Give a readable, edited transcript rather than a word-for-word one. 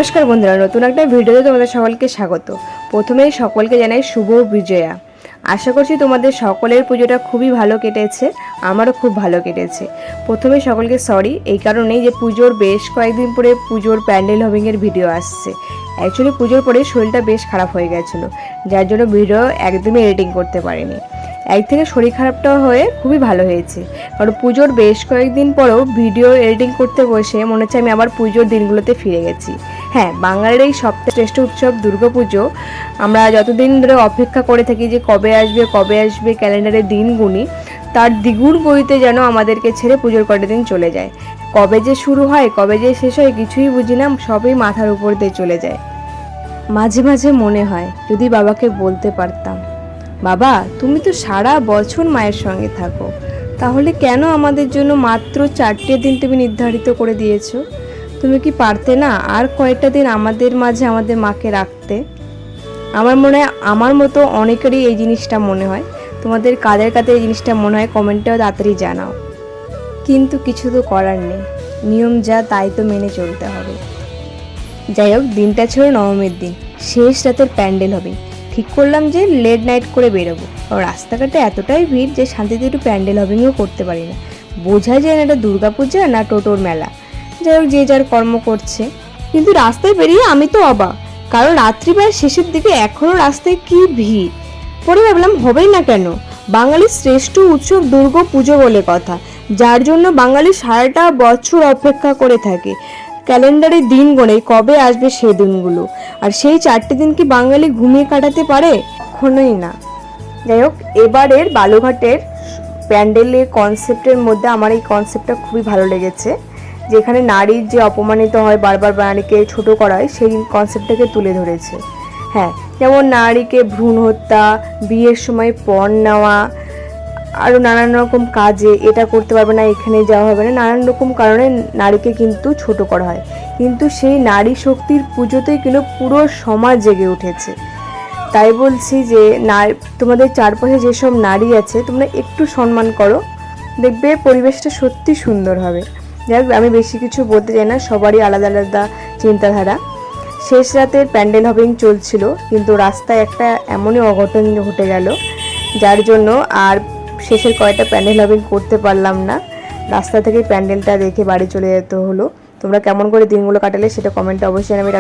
নমস্কার বন্ধুরা, নতুন একটা ভিডিওতে তোমাদের সকলকে স্বাগত। প্রথমেই সকলকে জানাই শুভ বিজয়া। আশা করছি তোমাদের সকলের পুজোটা খুবই ভালো কেটেছে, আমারও খুব ভালো কেটেছে। প্রথমে সকলকে সরি এই কারণেই যে পুজোর বেশ কয়েকদিন পরে পুজোর প্যান্ডেল হবিংয়ের ভিডিও আসছে। অ্যাকচুয়ালি পুজোর পরে শরীরটা বেশ খারাপ হয়ে গেছিলো, যার জন্য ভিডিও একদমই এডিটিং করতে পারিনি। এক থেকে শরীর খারাপটা হয়ে খুবই ভালো হয়েছে, কারণ পুজোর বেশ কয়েকদিন পরেও ভিডিও এডিটিং করতে বসে মনে হচ্ছে আমি আবার পুজোর দিনগুলোতে ফিরে গেছি। হ্যাঁ, বাঙালির এই সবথেকে শ্রেষ্ঠ উৎসব দুর্গাপুজো আমরা যতদিন ধরে অপেক্ষা করে থাকি যে কবে আসবে ক্যালেন্ডারে দিন গুনি, তার দ্বিগুণ গতিতে যেন আমাদেরকে ছেড়ে পুজোর কটা দিন চলে যায়। কবে যে শুরু হয় কবে যে শেষ হয় কিছুই বুঝি না, সবই মাথার উপর দিয়ে চলে যায়। মাঝে মাঝে মনে হয় যদি বাবাকে বলতে পারতাম, বাবা তুমি তো সারা বছর মায়ের সঙ্গে থাকো, তাহলে কেন আমাদের জন্য মাত্র 4টে দিন তুমি নির্ধারিত করে দিয়েছো? তুমি কি পারতে না আর কয়েকটা দিন আমাদের মাঝে আমাদের মাকে রাখতে? আমার মনে হয় আমার মতো অনেকেরই এই জিনিসটা মনে হয়। তোমাদের কাদের কাদের এই জিনিসটা মনে হয় কমেন্টেও তাড়াতাড়ি জানাও। কিন্তু কিছু তো করার নেই, নিয়ম যা তাই তো মেনে চলতে হবে। যাই হোক, দিনটা ছিল নবমীর দিন, শেষ রাতের প্যান্ডেল হবে। ঠিক করলাম যে লেট নাইট করে বেরোবো, কারণ রাস্তাঘাটে এতটাই ভিড় যে শান্তিতে একটু প্যান্ডেল হবিংও করতে পারি না। বোঝা যায় না এটা দুর্গাপূজা না টোটোর মেলা। যাই হোক, যে যার কর্ম করছে। কিন্তু রাস্তায় বেরিয়ে আমি তো অবাক, কারণ রাত্রিবেলা শেষের দিকে এখনও রাস্তায় কি ভিড়। পরে ভাবলাম হবেই না কেন, বাঙালির শ্রেষ্ঠ উৎসব দুর্গা পুজো বলে কথা, যার জন্য বাঙালি সারাটা বছর অপেক্ষা করে থাকে। ক্যালেন্ডারে দিন গোনে কবে আসবে সেই দিনগুলো, আর সেই 4টে দিন কি বাঙালি ঘুমিয়ে কাটাতে পারে? কখনোই না। যাই হোক, এবারের বালুঘাটের প্যান্ডেলের কনসেপ্টের মধ্যে আমার এই কনসেপ্টটা খুবই ভালো লেগেছে, যেখানে নারীর যে অপমানিত হয়, বারবার নারীকে ছোট করা হয়, সেই কনসেপ্টটাকে তুলে ধরেছে। হ্যাঁ, যেমন নারীকে ভ্রূণ হত্যা, বিয়ের সময় পণ নেওয়া, আরও নানান রকম কাজে এটা করতে পারবে না, এখানে যাওয়া হবে না, নানান রকম কারণে নারীকে কিন্তু ছোট করা হয়। কিন্তু সেই নারী শক্তির পুজোতেই কিন্তু পুরো সমাজ জেগে উঠেছে। তাই বলছি যে তোমাদের চারপাশে যেসব নারী আছে তোমরা একটু সম্মান করো, দেখবে পরিবেশটা সত্যি সুন্দর হবে। যাই হোক, আমি বেশি কিছু বলতে চাই না, সবারই আলাদা আলাদা চিন্তাধারা। শেষ রাতের প্যান্ডেল হবিং চলছিল, কিন্তু রাস্তায় একটা এমনই অঘটন ঘটে গেল, যার জন্য আর শেষের কয়েকটা প্যান্ডেল হবিং করতে পারলাম না। রাস্তা থেকে প্যান্ডেলটা দেখে বাড়ি চলে যেতে হলো। তোমরা কেমন করে দিনগুলো কাটালে সেটা কমেন্টে অবশ্যই জানাবে।